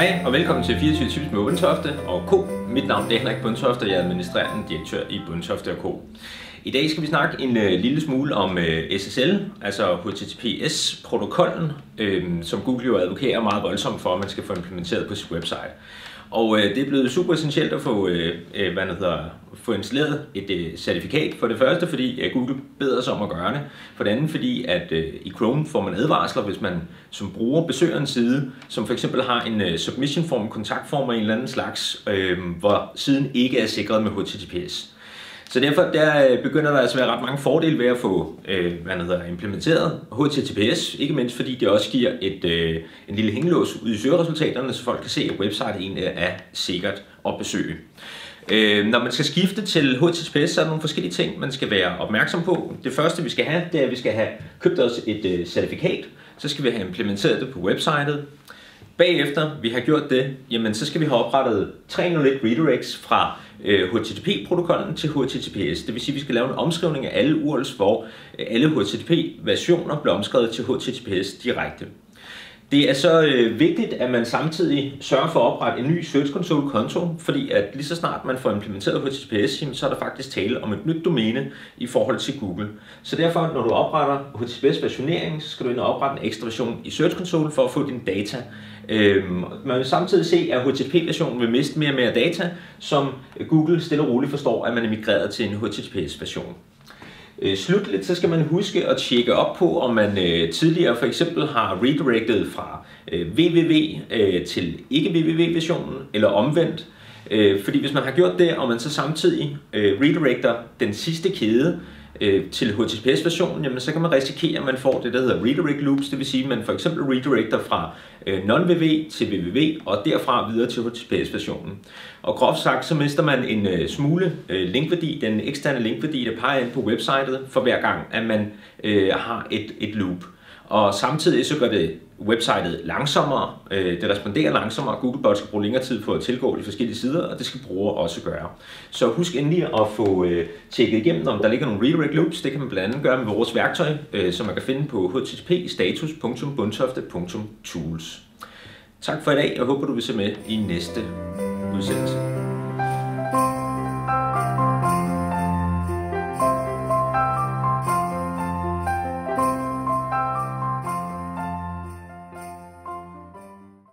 Hej og velkommen til 24 Tips med Bundtofte og Co. Mit navn er Henrik Bundtofte, og jeg er administrerende direktør i Bundtofte & Co. I dag skal vi snakke en lille smule om SSL, altså HTTPS-protokollen, som Google jo advokerer meget voldsomt for, at man skal få implementeret på sit website. Og det er blevet super essentielt at få installeret et certifikat. For det første, fordi Google beder os om at gøre det. For det andet, fordi at i Chrome får man advarsler, hvis man som bruger besøger en side, som for eksempel har en submission form, kontaktform af en eller anden slags, hvor siden ikke er sikret med HTTPS. Så derfor begynder der altså at være ret mange fordele ved at få implementeret HTTPS, ikke mindst fordi det også giver en lille hængelås ud i søgeresultaterne, så folk kan se, at websitet egentlig er sikkert at besøge. Når man skal skifte til HTTPS, så er der nogle forskellige ting, man skal være opmærksom på. Det første vi skal have, det er, at vi skal have købt os et certifikat, så skal vi have implementeret det på websitet. Bagefter vi har gjort det, jamen, så skal vi have oprettet 301 redirects fra HTTP-protokollen til HTTPS. Det vil sige, at vi skal lave en omskrivning af alle URLs, hvor alle HTTP-versioner bliver omskrevet til HTTPS direkte. Det er så vigtigt, at man samtidig sørger for at oprette en ny Search Console-konto, fordi at lige så snart man får implementeret HTTPS, så er der faktisk tale om et nyt domæne i forhold til Google. Så derfor, når du opretter HTTPS-versionering, så skal du ind og oprette en ekstra version i Search Console for at få dine data. Man vil samtidig se, at HTTP-versionen vil miste mere og mere data, som Google stille og roligt forstår, at man er migreret til en HTTPS-version. Slutligt så skal man huske at tjekke op på, om man tidligere for eksempel har redirected fra www til ikke-www-versionen, eller omvendt. Fordi hvis man har gjort det, og man så samtidig redirecter den sidste kæde til HTTPS-versionen, jamen så kan man risikere, at man får det, der hedder redirect loops, det vil sige, at man for eksempel redirecter fra non-www til www, og derfra videre til HTTPS-versionen. Og groft sagt, så mister man en smule linkværdi, den eksterne linkværdi, der peger ind på websitet, for hver gang, at man har et loop. Og samtidig så gør det websitet langsommere, det responderer langsommere, Googlebot skal bruge længere tid på at tilgå de forskellige sider, og det skal brugere også gøre. Så husk endelig at få tjekket igennem, om der ligger nogle redirect loops. Det kan man blandt andet gøre med vores værktøj, som man kan finde på http://status.bundtofte.tools. Tak for i dag, og jeg håber du vil se med i næste udsendelse.